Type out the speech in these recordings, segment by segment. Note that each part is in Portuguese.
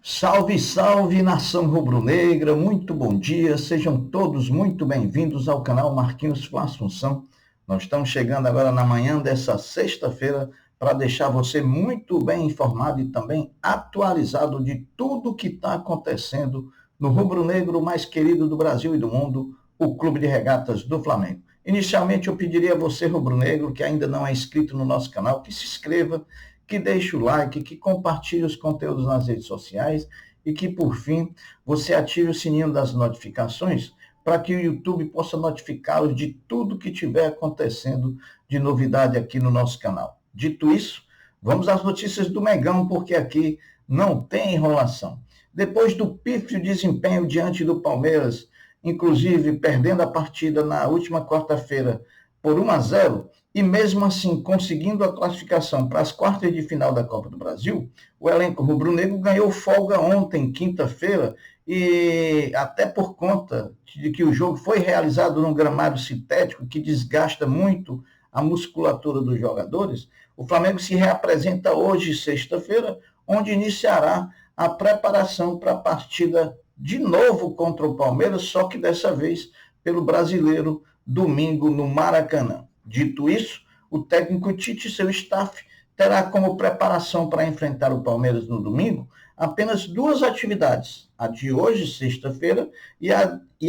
Salve, salve, nação rubro-negra, muito bom dia, sejam todos muito bem-vindos ao canal Marquinhos Fla Assunção. Nós estamos chegando agora na manhã dessa sexta-feira para deixar você muito bem informado e também atualizado de tudo que está acontecendo no rubro-negro mais querido do Brasil e do mundo, o Clube de Regatas do Flamengo. Inicialmente eu pediria a você, rubro-negro, que ainda não é inscrito no nosso canal, que se inscreva, que deixe o like, que compartilhe os conteúdos nas redes sociais e que, por fim, você ative o sininho das notificações para que o YouTube possa notificá-los de tudo que estiver acontecendo de novidade aqui no nosso canal. Dito isso, vamos às notícias do Mengão, porque aqui não tem enrolação. Depois do pífio desempenho diante do Palmeiras, inclusive perdendo a partida na última quarta-feira por 1-0, e mesmo assim conseguindo a classificação para as quartas de final da Copa do Brasil, o elenco rubro-negro ganhou folga ontem, quinta-feira, e até por conta de que o jogo foi realizado num gramado sintético que desgasta muito a musculatura dos jogadores, o Flamengo se reapresenta hoje, sexta-feira, onde iniciará a preparação para a partida de novo contra o Palmeiras, só que dessa vez pelo Brasileiro, domingo no Maracanã. Dito isso, o técnico Tite e seu staff terá como preparação para enfrentar o Palmeiras no domingo apenas duas atividades, a de hoje, sexta-feira, e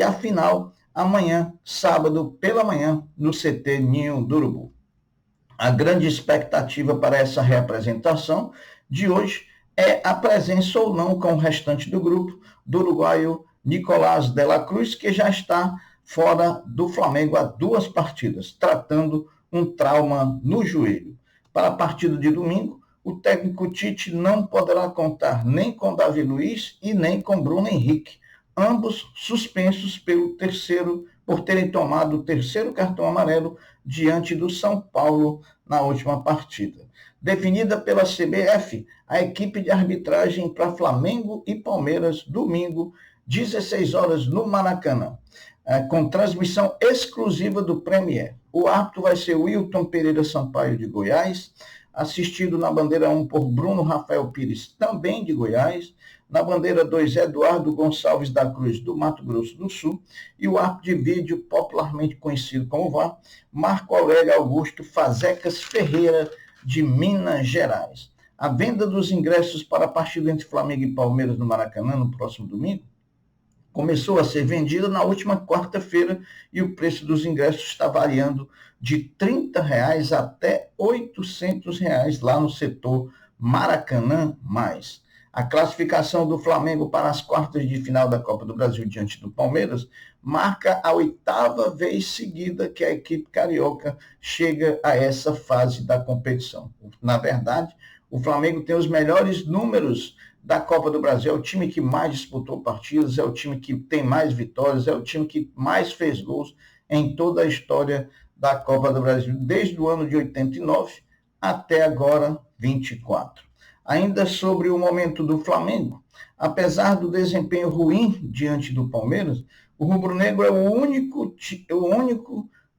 a final amanhã, sábado, pela manhã, no CT Ninho do Urubu. A grande expectativa para essa reapresentação de hoje é a presença ou não com o restante do grupo do uruguaio Nicolás de la Cruz, que já está fora do Flamengo há duas partidas, tratando um trauma no joelho. Para a partida de domingo, o técnico Tite não poderá contar nem com Davi Luiz e nem com Bruno Henrique, ambos suspensos por terem tomado o terceiro cartão amarelo diante do São Paulo na última partida. Definida pela CBF, a equipe de arbitragem para Flamengo e Palmeiras, domingo, 16 horas no Maracanã, com transmissão exclusiva do Premier. O árbitro vai ser Wilton Pereira Sampaio, de Goiás, assistido na bandeira 1 por Bruno Rafael Pires, também de Goiás, na bandeira 2, Eduardo Gonçalves da Cruz, do Mato Grosso do Sul, e o árbitro de vídeo, popularmente conhecido como VAR, Marco Aurélio Augusto Fazecas Ferreira, de Minas Gerais. A venda dos ingressos para a partida entre Flamengo e Palmeiras no Maracanã, no próximo domingo, começou a ser vendida na última quarta-feira e o preço dos ingressos está variando de R$ 30 até R$ 800 lá no setor Maracanã+. A classificação do Flamengo para as quartas de final da Copa do Brasil diante do Palmeiras marca a 8ª vez seguida que a equipe carioca chega a essa fase da competição. Na verdade, o Flamengo tem os melhores números da Copa do Brasil, é o time que mais disputou partidas, é o time que tem mais vitórias, é o time que mais fez gols em toda a história da Copa do Brasil, desde o ano de 89 até agora, 24. Ainda sobre o momento do Flamengo, apesar do desempenho ruim diante do Palmeiras, o rubro-negro é o único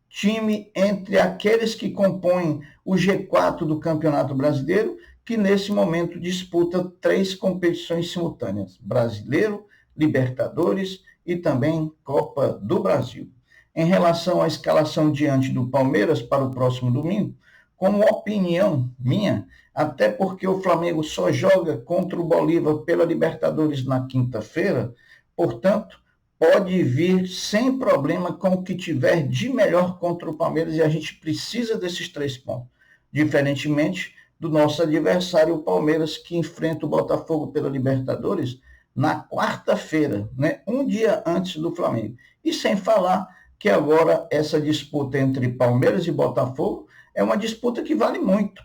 time entre aqueles que compõem o G4 do Campeonato Brasileiro que nesse momento disputa 3 competições simultâneas, Brasileiro, Libertadores e também Copa do Brasil. Em relação à escalação diante do Palmeiras para o próximo domingo, como opinião minha, até porque o Flamengo só joga contra o Bolívar pela Libertadores na quinta-feira, portanto, pode vir sem problema com o que tiver de melhor contra o Palmeiras e a gente precisa desses 3 pontos. Diferentemente do nosso adversário, o Palmeiras, que enfrenta o Botafogo pela Libertadores na quarta-feira, né, um dia antes do Flamengo. E sem falar que agora essa disputa entre Palmeiras e Botafogo é uma disputa que vale muito,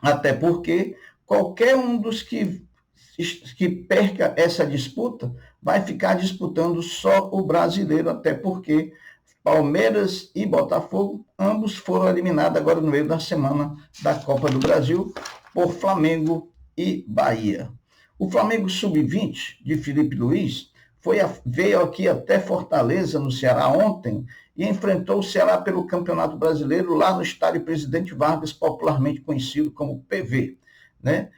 até porque qualquer um dos que perca essa disputa vai ficar disputando só o brasileiro, até porque Palmeiras e Botafogo, ambos foram eliminados agora no meio da semana da Copa do Brasil por Flamengo e Bahia. O Flamengo Sub-20 de Felipe Luiz veio aqui até Fortaleza, no Ceará, ontem, e enfrentou o Ceará pelo Campeonato Brasileiro lá no estádio Presidente Vargas, popularmente conhecido como PV, né?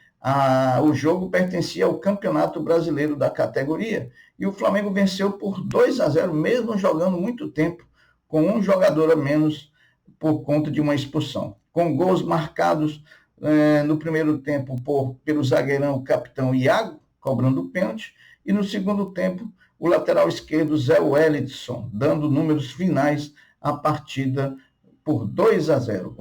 O jogo pertencia ao Campeonato Brasileiro da categoria e o Flamengo venceu por 2-0, mesmo jogando muito tempo, com um jogador a menos por conta de uma expulsão. Com gols marcados no primeiro tempo pelo zagueirão capitão Iago, cobrando o pênalti, e no segundo tempo o lateral esquerdo Zé Wellington, dando números finais à partida por 2-0.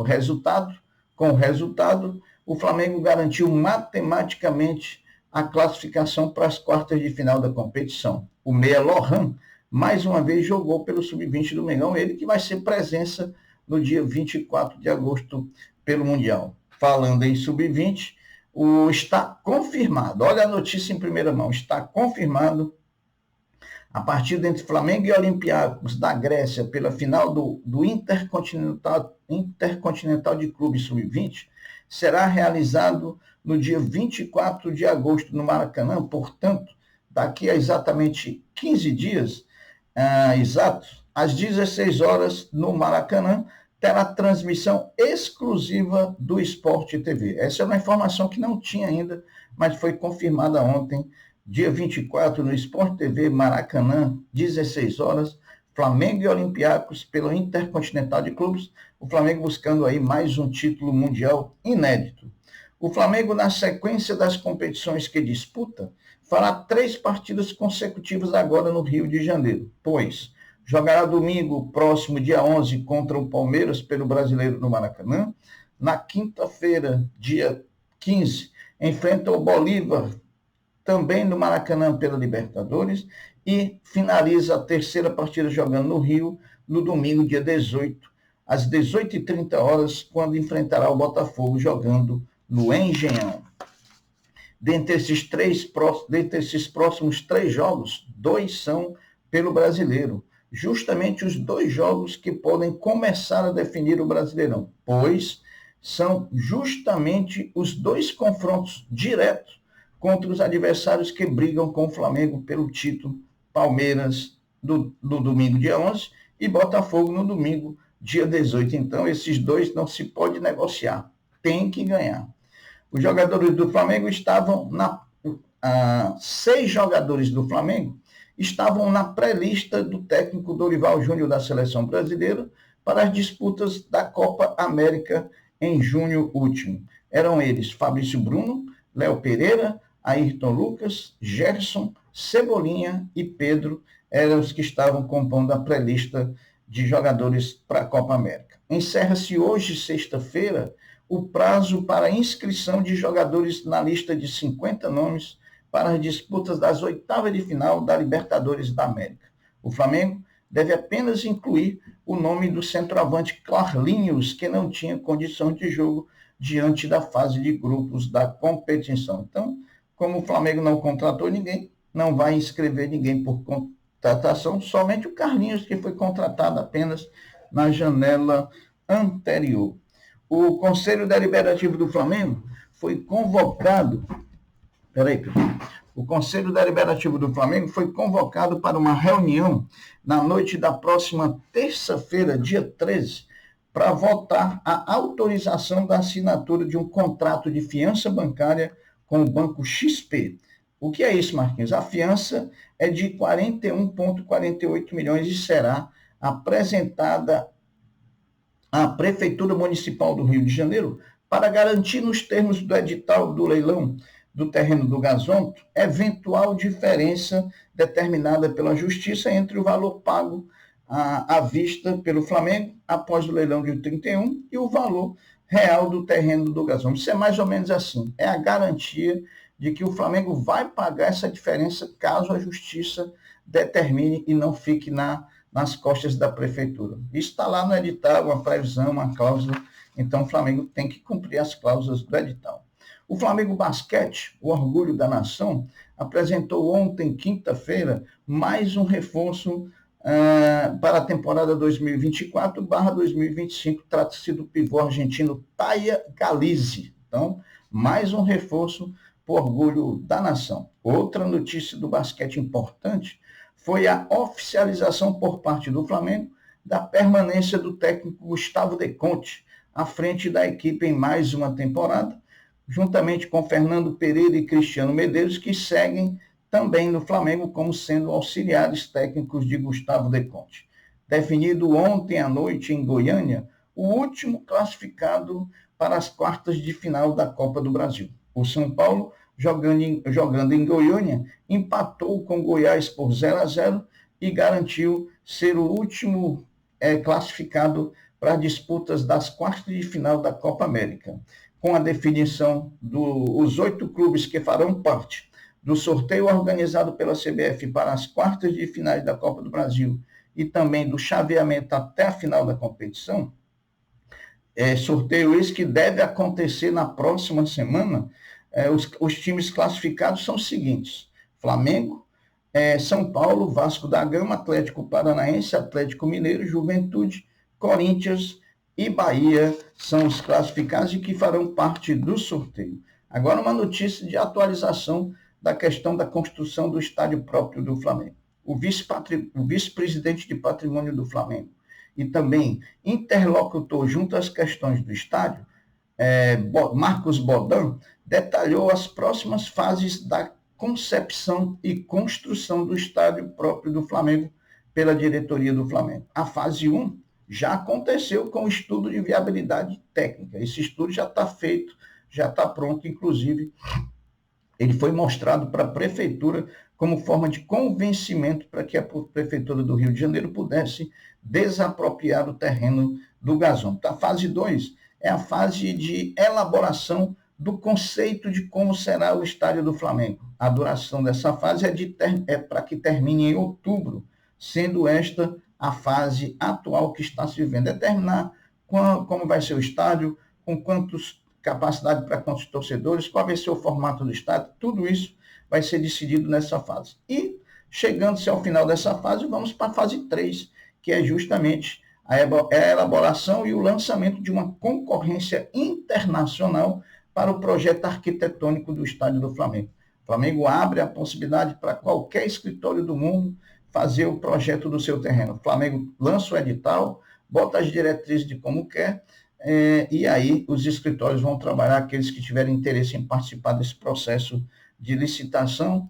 Com o resultado, o Flamengo garantiu matematicamente a classificação para as quartas de final da competição. O meia Lohan, mais uma vez, jogou pelo Sub-20 do Mengão, ele que vai ser presença no dia 24 de agosto pelo Mundial. Falando em Sub-20, está confirmado, olha a notícia em primeira mão, está confirmado a partida entre Flamengo e Olympiacos da Grécia pela final do Intercontinental de Clubes Sub-20 será realizado no dia 24 de agosto no Maracanã, portanto, daqui a exatamente 15 dias, exatos, às 16 horas no Maracanã, terá transmissão exclusiva do Sport TV. Essa é uma informação que não tinha ainda, mas foi confirmada ontem, dia 24, no Sport TV Maracanã, 16 horas, Flamengo e Olympiacos pelo Intercontinental de Clubes, o Flamengo buscando aí mais um título mundial inédito. O Flamengo, na sequência das competições que disputa, fará 3 partidas consecutivas agora no Rio de Janeiro, pois jogará domingo, próximo dia 11, contra o Palmeiras pelo Brasileiro no Maracanã. Na quinta-feira, dia 15, enfrenta o Bolívar, também no Maracanã pela Libertadores, e finaliza a terceira partida jogando no Rio, no domingo, dia 18, às 18h30, quando enfrentará o Botafogo jogando no Engenhão. Dentre esses próximos 3 jogos, 2 são pelo Brasileiro, justamente os 2 jogos que podem começar a definir o Brasileirão, pois são justamente os 2 confrontos diretos contra os adversários que brigam com o Flamengo pelo título, Palmeiras no domingo, dia 11, e Botafogo no domingo, dia 18. Então, esses 2 não se pode negociar, tem que ganhar. Os jogadores do Flamengo estavam 6 jogadores do Flamengo estavam na pré-lista do técnico Dorival Júnior da Seleção Brasileira para as disputas da Copa América em junho último. Eram eles Fabrício Bruno, Léo Pereira, Ayrton Lucas, Gerson, Cebolinha e Pedro, eram os que estavam compondo a pré-lista de jogadores para a Copa América. Encerra-se hoje, sexta-feira, o prazo para inscrição de jogadores na lista de 50 nomes para as disputas das oitavas de final da Libertadores da América. O Flamengo deve apenas incluir o nome do centroavante Carlinhos, que não tinha condição de jogo diante da fase de grupos da competição. Então, como o Flamengo não contratou ninguém, não vai inscrever ninguém por contratação, somente o Carlinhos, que foi contratado apenas na janela anterior. O Conselho Deliberativo do Flamengo foi convocado. O Conselho Deliberativo do Flamengo foi convocado para uma reunião na noite da próxima terça-feira, dia 13, para votar a autorização da assinatura de um contrato de fiança bancária com o Banco XP. O que é isso, Marquinhos? A fiança é de 41,48 milhões e será apresentada à Prefeitura Municipal do Rio de Janeiro para garantir, nos termos do edital do leilão do terreno do gasômetro, eventual diferença determinada pela Justiça entre o valor pago à vista pelo Flamengo após o leilão de 31 e o valor real do terreno do gasômetro. Isso é mais ou menos assim, é a garantia de que o Flamengo vai pagar essa diferença caso a Justiça determine e não fique nas costas da Prefeitura. Isso está lá no edital, uma previsão, uma cláusula, então o Flamengo tem que cumprir as cláusulas do edital. O Flamengo Basquete, o orgulho da nação, apresentou ontem, quinta-feira, mais um reforço para a temporada 2024/2025. Trata-se do pivô argentino Taya Galizzi. Então, mais um reforço para o orgulho da nação. Outra notícia do basquete importante foi a oficialização por parte do Flamengo da permanência do técnico Gustavo De Conte à frente da equipe em mais uma temporada, juntamente com Fernando Pereira e Cristiano Medeiros, que seguem também no Flamengo como sendo auxiliares técnicos de Gustavo De Conte. Definido ontem à noite em Goiânia, o último classificado para as quartas de final da Copa do Brasil. O São Paulo, jogando em Goiânia, empatou com Goiás por 0-0 e garantiu ser o último classificado para as disputas das quartas de final da Copa América, com a definição dos 8 clubes que farão parte do sorteio organizado pela CBF para as quartas de finais da Copa do Brasil e também do chaveamento até a final da competição. Sorteio esse que deve acontecer na próxima semana. Os times classificados são os seguintes: Flamengo, São Paulo, Vasco da Gama, Atlético Paranaense, Atlético Mineiro, Juventude, Corinthians e Bahia são os classificados e que farão parte do sorteio. Agora uma notícia de atualização da questão da construção do estádio próprio do Flamengo. O vice-presidente de patrimônio do Flamengo e também interlocutor junto às questões do estádio, Marcos Bodan, detalhou as próximas fases da concepção e construção do estádio próprio do Flamengo pela diretoria do Flamengo. A fase 1 já aconteceu com o estudo de viabilidade técnica. Esse estudo já está feito, já está pronto, inclusive ele foi mostrado para a prefeitura como forma de convencimento para que a prefeitura do Rio de Janeiro pudesse desapropriar o terreno do gasômetro. A fase 2 é a fase de elaboração do conceito de como será o estádio do Flamengo. A duração dessa fase é para que termine em outubro, sendo esta a fase atual que está se vivendo. Determinar como vai ser o estádio, com capacidade para quantos torcedores, qual vai ser o formato do estádio, tudo isso vai ser decidido nessa fase. E, chegando-se ao final dessa fase, vamos para a fase 3, que é justamente a elaboração e o lançamento de uma concorrência internacional para o projeto arquitetônico do estádio do Flamengo. O Flamengo abre a possibilidade para qualquer escritório do mundo fazer o projeto do seu terreno. O Flamengo lança o edital, bota as diretrizes de como quer, e aí os escritórios vão trabalhar, aqueles que tiverem interesse em participar desse processo de licitação,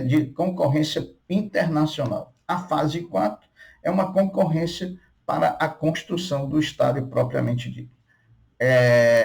de concorrência internacional. A fase 4 é uma concorrência para a construção do estádio propriamente dito.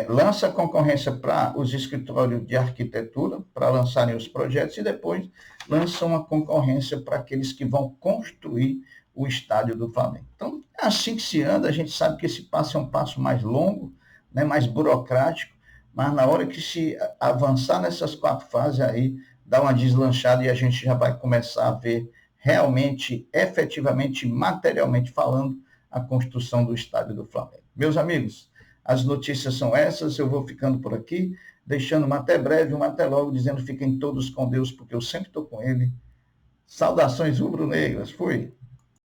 Lança a concorrência para os escritórios de arquitetura, para lançarem os projetos, e depois lança uma concorrência para aqueles que vão construir o estádio do Flamengo. Então, é assim que se anda. A gente sabe que esse passo é um passo mais longo, né, mais burocrático, mas na hora que se avançar nessas 4 fases aí, dá uma deslanchada e a gente já vai começar a ver realmente, efetivamente, materialmente falando, a construção do estádio do Flamengo. Meus amigos, as notícias são essas, eu vou ficando por aqui, deixando uma até breve, uma até logo, dizendo fiquem todos com Deus, porque eu sempre estou com Ele. Saudações rubro-negras, fui!